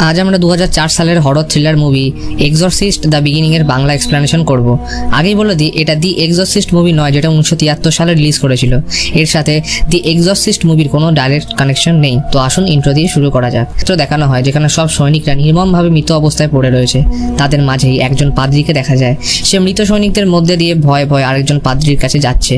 আজ আমরা 2004 সালের horror thriller movie exorcist the beginning এর বাংলা এক্সপ্লেনেশন করব। আগেই বলে দিই, এটা দি এক্সরসিস্ট মুভি নয় যেটা 1973 সালে রিলিজ করেছিল। এর সাথে দি এক্সরসিস্ট মুভির কোনো ডাইরেক্ট কানেকশন নেই। তো আসুন ইন্ট্রো দিয়ে শুরু করা যাক। তো দেখানো হয় যেখানে সব সৈনিকরা নির্মমভাবে মৃত অবস্থায় পড়ে রয়েছে। তাদের মাঝেই একজন পাদ্রীকে দেখা যায়। সে মৃত সৈনিকদের মধ্যে দিয়ে ভয়ে ভয়ে আরেকজন পাদ্রীর কাছে যাচ্ছে,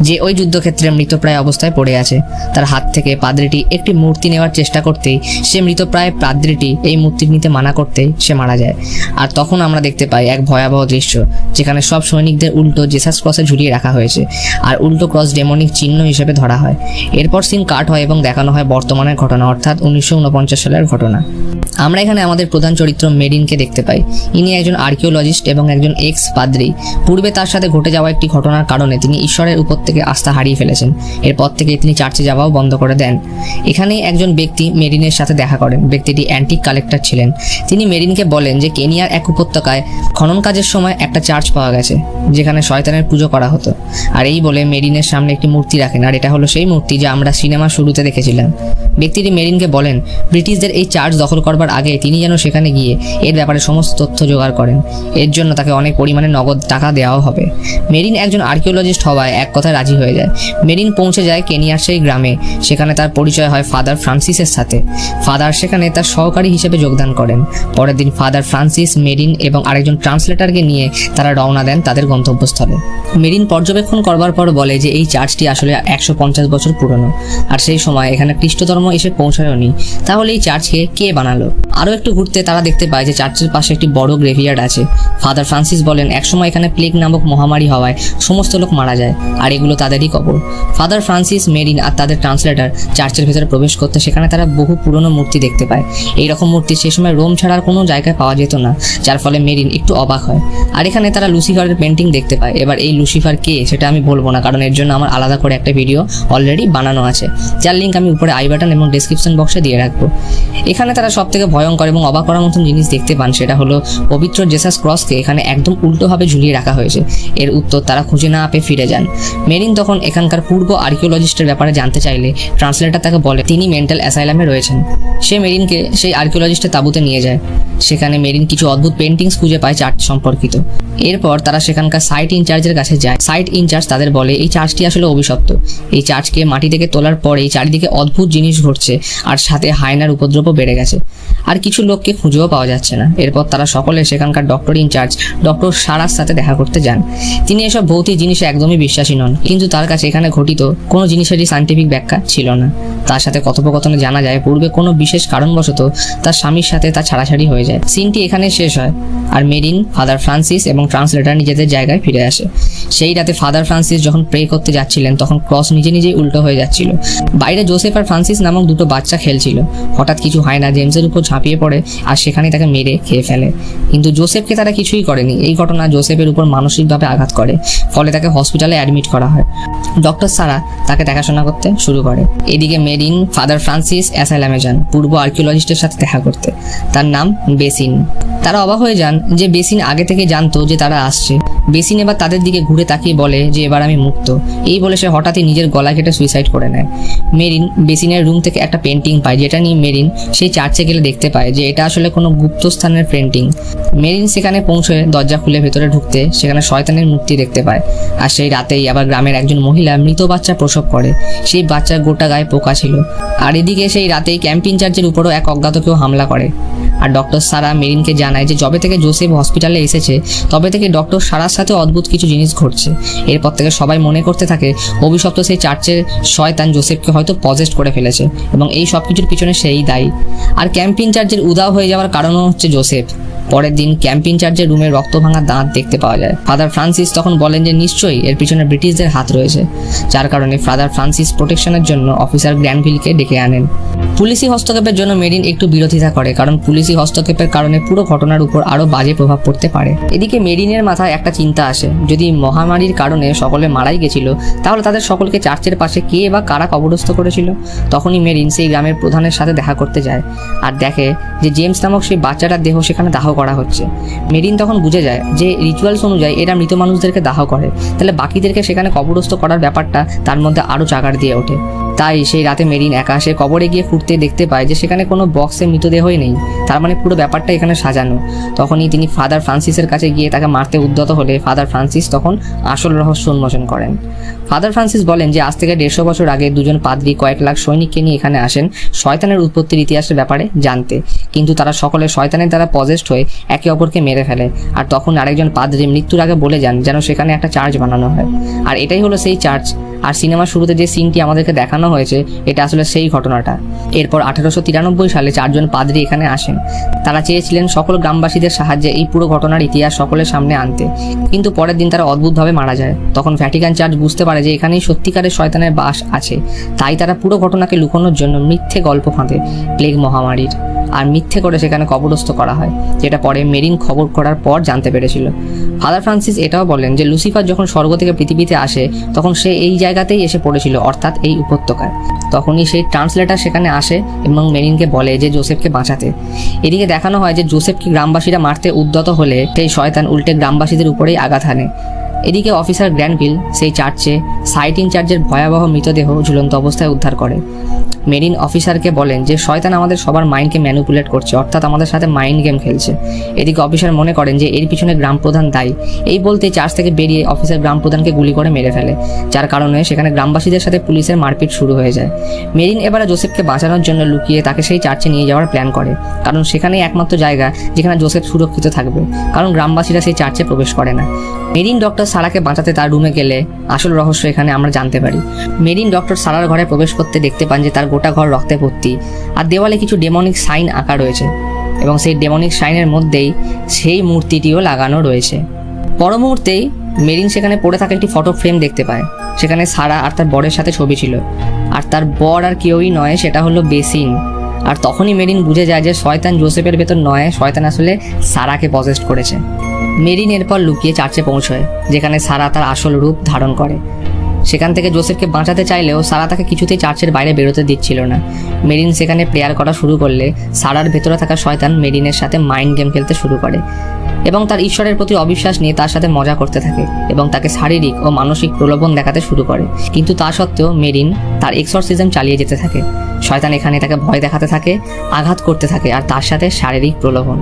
যে ওই যুদ্ধক্ষেত্রে মৃতপ্রায় অবস্থায় পড়ে আছে। তার হাত থেকে পাদ্রীটি একটি মূর্তি নেওয়ার চেষ্টা করতেই সে মৃতপ্রায় পাদ্রীটি এই মূর্তি নিতে মানা করতেই সে মারা যায়। আর তখন আমরা দেখতে পাই এক ভয়াবহ দৃশ্য, যেখানে সব সৈনিকদের উল্টো জেসাস ক্রসে ঝুলিয়ে রাখা হয়েছে, আর উল্টো ক্রস ডেমনিক চিহ্ন হিসেবে ধরা হয়। এরপর সিন কাট হয় এবং দেখানো হয় বর্তমানের ঘটনা, অর্থাৎ 1949 সালের ঘটনা। আমরা এখানে আমাদের প্রধান চরিত্র মেরিনকে দেখতে পাই। ইনি একজন আর্কিওলজিস্ট এবং একজন এক্স পাদ্রী। পূর্বে তার সাথে ঘটে যাওয়া একটি ঘটনার কারণে তিনি ঈশ্বরের উপর থেকে আস্থা হারিয়ে ফেলেছেন। এরপর থেকে তিনি চার্চে যাওয়াও বন্ধ করে দেন। এখানেই একজন ব্যক্তি মেরিনের সাথে দেখা করেন। ব্যক্তিটি অ্যান্টিক কালেক্টর ছিলেন। তিনি মেরিনকে বলেন যে কেনিয়ার এক উপত্যকায় খনন কাজের সময় একটা চার্চ পাওয়া গেছে, যেখানে শয়তানের পুজো করা হতো। আর এই বলে মেরিনের সামনে একটি মূর্তি রাখেন, আর এটা হলো সেই মূর্তি যা আমরা সিনেমা শুরুতে দেখেছিলাম। ব্যক্তিটি মেরিনকে বলেন ব্রিটিশদের এই চার্চ দখল করবার আগে তিনি যেন সেখানে গিয়ে এর ব্যাপারে সমস্ত তথ্য জোগাড় করেন। এর জন্য তাকে অনেক পরিমাণে নগদ টাকা দেওয়াও হবে। মেরিন একজন আর্কিওলজিস্ট হওয়ায় এক কথায় রাজি হয়ে যায়। মেরিন পৌঁছে যায় কেনিয়ার সেই গ্রামে। সেখানে তার পরিচয় হয় ফাদার ফ্রান্সিসের সাথে। ফাদার সেখানে তার সহকারী হিসেবে যোগদান করেন। পরের দিন ফাদার ফ্রান্সিস, মেরিন এবং আরেকজন ট্রান্সলেটরকে নিয়ে তারা রওনা দেন তাদের গন্তব্যস্থলে। মেরিন পর্যবেক্ষণ করবার পর বলে যে এই চার্চটি আসলে 150 বছর পুরনো, আর সেই সময় এখানে খ্রিস্ট ধর্ম এসে পৌঁছায়নি। তাহলে এই চার্চকে কে বানালো? আরও একটু ঘুরতে তারা দেখতে পায় যে চার্চের পাশে একটি বড় গ্রেভিয়ার্ড আছে। ফাদার ফ্রান্সিস বলেন একসময় এখানে প্লেগ নামক মহামারী হওয়ায় সমস্ত লোক মারা যায়, আর এগুলো তাদেরই কবর। ফাদার ফ্রান্সিস, মেরিন আর তাদের ট্রান্সলেটর চার্চের ভেতরে প্রবেশ করতে সেখানে তারা বহু পুরনো মূর্তি দেখতে পায়। এইরকম মূর্তি সে সময় রোম ছাড়ার কোনো জায়গায় পাওয়া যেত না, যার ফলে মেরিন একটু অবাক হয়। আর এখানে তারা লুসিফারের পেন্টিং দেখতে পায়। এবার এই লুসিফার কে সেটা আমি বলবো না, কারণ এর জন্য আমার আলাদা করে একটা ভিডিও অলরেডি বানানো আছে, যার লিঙ্ক আমি উপরে আই বাটন এবং ডেসক্রিপশন বক্সে দিয়ে রাখবো। এখানে তারা সব থেকে ভয়ঙ্কর এবং অবাক করার মতন জিনিস দেখতে পান, সেটা হলো পবিত্র জেসাস ক্রসকে এখানে একদম উল্টোভাবে ঝুলিয়ে রাখা হয়েছে। এর উত্তর তারা খুঁজে না পেয়ে ফিরে যান। মেরিন তখন এখানকার পূর্ব আর্কিওলজিস্টের ব্যাপারে জানতে চাইলে ট্রান্সলেটর তাকে বলে তিনি মেন্টাল অ্যাসাইলামে রয়েছেন। সে মেরিনকে সেই আর্কিওলজিস্টের তাঁবুতে নিয়ে যায়। সেখানে মেরিন কিছু অদ্ভুত পেন্টিংস খুঁজে পায় চার্চ সম্পর্কিত। এরপর তারা সেখানকার সাইট ইনচার্জের কাছে যায়। সাইট ইনচার্জ তাদের বলে এই চার্চটি আসলে অভিশপ্ত। এই চার্চকে মাটি থেকে তোলার পরেই চারিদিকে অদ্ভুত জিনিস ঘটছে, আর সাথে হায়নার উপদ্রবও বেড়ে গেছে, আর কিছু লোককে খুঁজেও পাওয়া যাচ্ছে না। এরপর তারা সকলে সেখানকার ডক্টর ইনচার্জ ডক্টর সারার সাথে দেখা করতে যান। তিনি এসব ভৌতিক জিনিসে একদমই বিশ্বাসী নন, কিন্তু তার কাছে এখানে ঘটিত কোনো জিনিসেরই সায়েন্টিফিক ব্যাখ্যা ছিল না। তার সাথে কথোপকথনে জানা যায় পূর্বে কোনো বিশেষ কারণবশত তার স্বামীর সাথে তার ছাড়াছাড়ি হয়ে যায়। সিনটি এখানে শেষ হয়, আর মেরিন, ফাদার ফ্রান্সিস এবং ট্রান্সলেটর নিজেদের জায়গায় ফিরে আসে। সেই রাতে ফাদার ফ্রান্সিস যখন প্রে করতে যাচ্ছিলেন তখন ক্রস নিজে নিজেই উল্টো হয়ে যাচ্ছিল। বাইরে জোসেফ আর ফ্রান্সিস নামক দুটো বাচ্চা খেলছিল। হঠাৎ কিছু হয় না জেমসের উপর ঝাঁপিয়ে পড়ে, আর সেখানেই তাকে মেরে খেয়ে ফেলে। কিন্তু জোসেফকে তারা কিছুই করেনি। এই ঘটনা জোসেফের উপর মানসিকভাবে আঘাত করে, ফলে তাকে হসপিটালে অ্যাডমিট করা হয়। ডক্টর সারা তাকে দেখাশোনা করতে শুরু করে। এদিকে মেরিন, ফাদার ফ্রান্সিস অ্যাসাইলামে যান পূর্ব আর্কিওলজিস্টের সাথে দেখা করতে। তার নাম বেসিন। তারা অবাক হয়ে যান যে বেসিন আগে থেকে জানতো যে তারা আসছে। বেসিন এবার তাদের দিকে ঘুরে তাকিয়ে বলে যে এবার আমি মুক্ত। এই বলে সে হঠাৎই নিজের গলা কেটে সুইসাইড করে নেয়। মেরিন বেসিনের রুম থেকে একটা পেন্টিং পায়, যেটা নিয়ে মেরিন সেই চার্চে গেলে দেখতে পায় যে এটা আসলে কোনো গুপ্তস্থানের পেন্টিং। মেরিন সেখানে পৌঁছে দরজা খুলে ভেতরে ঢুকতে সেখানে শয়তানের মূর্তি দেখতে পায়। আর সেই রাতেই আবার গ্রামের একজন মহিলা মৃত বাচ্চা প্রসব করে। সেই বাচ্চার গোটা গায়ে পোকা ছিল। আর এদিকে সেই রাতেই ক্যাম্প ইনচার্জের উপরও এক অজ্ঞাত কেউ হামলা করে। আর ডক্টর সারা মেরিনকে জানায় যে যবে থেকে জোসেফ হসপিটালে এসেছে তবে থেকে ডক্টর সারার সাথে অদ্ভুত কিছু জিনিস ঘটছে। এরপর থেকে সবাই মনে করতে থাকে অভিশপ্ত সেই চার্চের শয়তান জোসেফকে হয়তো পজেস্ট করে ফেলেছে, এবং এই সব কিছুর পিছনে সেই দায়ী। আর ক্যাম্প ইনচার্জের উদাও হয়ে যাওয়ার কারণও হচ্ছে জোসেফ। পরের দিন ক্যাম্প ইনচার্জের রুমে রক্ত ভাঙা দাঁত দেখতে পাওয়া যায়। ফাদার ফ্রান্সিস তখন বলেন যে নিশ্চয়ই এর পিছনে ব্রিটিশদের হাত রয়েছে, যার কারণে ফাদার ফ্রান্সিস প্রোটেকশনের জন্য অফিসার গ্র্যানভিলকে ডেকে আনেন। পুলিশি হস্তক্ষেপের জন্য মেরিন একটু বিরোধিতা করে, কারণ পুলিশি হস্তক্ষেপের কারণে পুরো ঘটনার উপর আরো বাজে প্রভাব পড়তে পারে। এদিকে মেরিনের মাথায় একটা চিন্তা আসে, যদি মহামারীর কারণে সকলে মারাই গেছিল তাহলে তাদের সকলকে চার্চের পাশে কে বা কারা কবরস্থ করেছিল। তখনই মেরিন সেই গ্রামের প্রধানের সাথে দেখা করতে যায়, আর দেখে যে জেমস নামক সেই বাচ্চাটার দেহ সেখানে দাহ করা হচ্ছে। মেরিন তখন বুঝে যায় যে রিচুয়ালস অনুযায়ী এরা মৃত মানুষদেরকে দাহ করে, তাহলে বাকিদেরকে সেখানে কবরস্থ করার ব্যাপারটা তার মধ্যে আরো চাগার দিয়ে ওঠে। তাই সেই রাতে মেরিন একা সে কবরে গিয়ে খুঁড়তে দেখতে পায় যে সেখানে কোনো বক্সে মৃতদেহই নেই। তার মানে পুরো ব্যাপারটা এখানে সাজানো। তখনই তিনি ফাদার ফ্রান্সিসের কাছে গিয়ে তাকে মারতে উদ্যত হলে ফাদার ফ্রান্সিস তখন আসল রহস্য উন্মোচন করেন। ফাদার ফ্রান্সিস বলেন যে আজ থেকে 150 বছর আগে দুজন পাদ্রী কয়েক লাখ সৈনিককে নিয়ে এখানে আসেন শয়তানের উৎপত্তির ইতিহাসের ব্যাপারে জানতে, কিন্তু তারা সকলে শয়তানের দ্বারা পজেসড হয়ে একে অপরকে মেরে ফেলে। আর তখন আরেকজন পাদ্রী মৃত্যুর আগে বলে যান যেন সেখানে একটা চার্চ বানানো হয়, আর এটাই হলো সেই চার্চ। আর সিনেমার শুরুতে যে সিনটি আমাদেরকে দেখানো হয়েছে এটা আসলে সেই ঘটনাটা। এরপর 1893 সালে 4 জন পাদ্রী এখানে আসেন। তারা চেয়েছিলেন সকল গ্রামবাসীদের সাহায্যে এই পুরো ঘটনার ইতিহাস সকলের সামনে আনতে, কিন্তু পরের দিন তারা অদ্ভুতভাবে মারা যায়। তখন ভ্যাটিকান চার্চ বুঝতে পারে যে এখানেই সত্যিকারের শয়তানের বাস আছে। তাই তারা পুরো ঘটনাকে লুকানোর জন্য মিথ্যে গল্প ফাঁদে প্লেগ মহামারীর, আর মিথ্যে করে সেখানে কবরস্থ করা হয়, যেটা পরে মেরিন খবর করার পর জানতে পেরেছিল। ফাদার ফ্রান্সিস এটাও বলেন যে লুসিফার যখন স্বর্গ থেকে পৃথিবীতে আসে তখন সে এই জায়গাতেই এসে পড়েছিল, অর্থাৎ এই উপত্যকায়। তখনই সেই ট্রান্সলেটার সেখানে আসে এবং মেরিনকে বলে যে জোসেফকে বাঁচাতে। এদিকে দেখানো হয় যে জোসেফকে গ্রামবাসীরা মারতে উদ্যত হলে সেই শয়তান উল্টে গ্রামবাসীদের উপরেই আঘাত হানে। এদিকে অফিসার গ্র্যান্ডভিল সেই চার্চে সাইট ইনচার্জের ভয়াবহ মৃতদেহ ঝুলন্ত অবস্থায় উদ্ধার করে। মেরিন অফিসারকে বলেন যে শয়তান আমাদের সবার মাইন্ডকে ম্যানিপুলেট করছে, অর্থাৎ আমাদের সাথে মাইন্ড গেম খেলছে। এদিকে অফিসার মনে করেন যে এর পিছনে গ্রামপ্রধান দায়ী। এই বলতে চার্চ থেকে বেরিয়ে অফিসার গ্রামপ্রধানকে গুলি করে মেরে ফেলে, যার কারণে সেখানে গ্রামবাসীদের সাথে পুলিশের মারপিট শুরু হয়ে যায়। মেরিন এবারে জোসেফকে বাঁচানোর জন্য লুকিয়ে তাকে সেই চার্চে নিয়ে যাওয়ার প্ল্যান করে, কারণ সেখানেই একমাত্র জায়গা যেখানে জোসেফ সুরক্ষিত থাকবে, কারণ গ্রামবাসীরা সেই চার্চে প্রবেশ করে না। মেরিন ডক্টর সারাকে বাঁচাতে তার রুমে গেলে আসল রহস্য এখানে আমরা জানতে পারি। মেরিন ডক্টর সারার ঘরে প্রবেশ করতে দেখতে পান যে তার গোটা ঘর রক্তে ভর্তি, আর দেওয়ালে কিছু ডেমনিক সাইন আঁকা রয়েছে, এবং সেই ডেমনিক সাইনের মধ্যেই সেই মূর্তিটিও লাগানো রয়েছে। পর মুহূর্তেই মেরিন সেখানে পড়ে থাকা একটি ফটো ফ্রেম দেখতে পায়। সেখানে সারা আর তার বরের সাথে ছবি ছিল, আর তার বর আর কেউই নয়, সেটা হলো বেসিন। আর তখনই মেরিন বুঝে যায় যে শয়তান জোসেফের ভেতর নয়, শয়তান আসলে সারাকে পজেস্ট করেছে। মেরিন এরপর লুকিয়ে চার্চে পৌঁছয়, যেখানে সারা তার আসল রূপ ধারণ করে। সেখান থেকে জোসেফকে বাঁচাতে চাইলেও সারা তাকে কিছুতেই চার্চের বাইরে বেরোতে দিচ্ছিল না। মেরিন সেখানে প্রেয়ার করা শুরু করলে সারার ভেতরে থাকা শয়তান মেরিনের সাথে মাইন্ড গেম খেলতে শুরু করে এবং তার ঈশ্বরের প্রতি অবিশ্বাস নিয়ে তার সাথে মজা করতে থাকে এবং তাকে শারীরিক ও মানসিক প্রলোভন দেখাতে শুরু করে। কিন্তু তা সত্ত্বেও মেরিন তার এক্সরসিজম চালিয়ে যেতে থাকে। শয়তান এখানে তাকে ভয় দেখাতে থাকে, আঘাত করতে থাকে, আর তার সাথে শারীরিক প্রলোভন।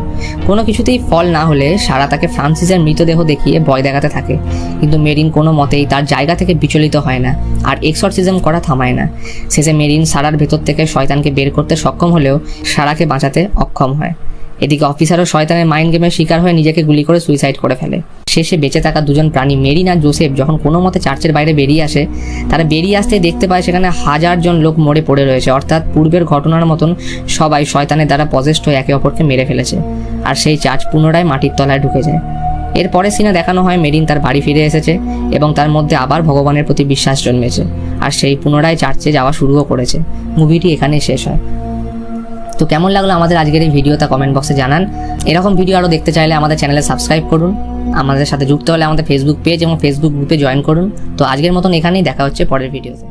কোনো কিছুতেই ফল না হলে সারা তাকে ফ্রান্সিসের মৃতদেহ দেখিয়ে ভয় দেখাতে থাকে, কিন্তু মেরিন কোনো মতেই তার জায়গা থেকে বিচলিত হয় না আর এক্সরসিজম করা থামায় না। শেষে মেরিন সারার ভেতর থেকে শয়তানকে বের করতে সক্ষম হলেও সারাকে বাঁচাতে অক্ষম হয়। এদিকে অফিসারও শয়তানের মাইন্ড গেমের শিকার হয়ে নিজেকে গুলি করে সুইসাইড করে ফেলে। শেষে বেঁচে থাকা দুজন প্রাণী মেরিন আর জোসেফ যখন কোনো মতে চার্চের বাইরে বেরিয়ে আসে, তারা বেরিয়ে আসতেই দেখতে পায় সেখানে 1000 জন লোক মরে পড়ে রয়েছে, অর্থাৎ পূর্বের ঘটনার মতন সবাই শয়তানের দ্বারা পজেস্ট হয়ে একে অপরকে মেরে ফেলেছে। আর সেই চার্চ পুনরায় মাটির তলায় ঢুকে যায়। এরপরে সিনে দেখানো হয় মেরিন তার বাড়ি ফিরে এসেছে এবং তার মধ্যে আবার ভগবানের প্রতি বিশ্বাস জন্মেছে, আর সেই পুনরায় চার্চে যাওয়া শুরুও করেছে। মুভিটি এখানেই শেষ হয়। তো কেমন লাগলো আমাদের আজকের এই ভিডিও তা কমেন্ট বক্সে জানান। এরকম ভিডিও আরও দেখতে চাইলে আমাদের চ্যানেলে সাবস্ক্রাইব করুন। আমাদের সাথে যুক্ত হলে আমাদের ফেসবুক পেজ এবং ফেসবুক গ্রুপে জয়েন করুন। তো আজকের মতন এখানেই দেখা হচ্ছে পরের ভিডিওতে।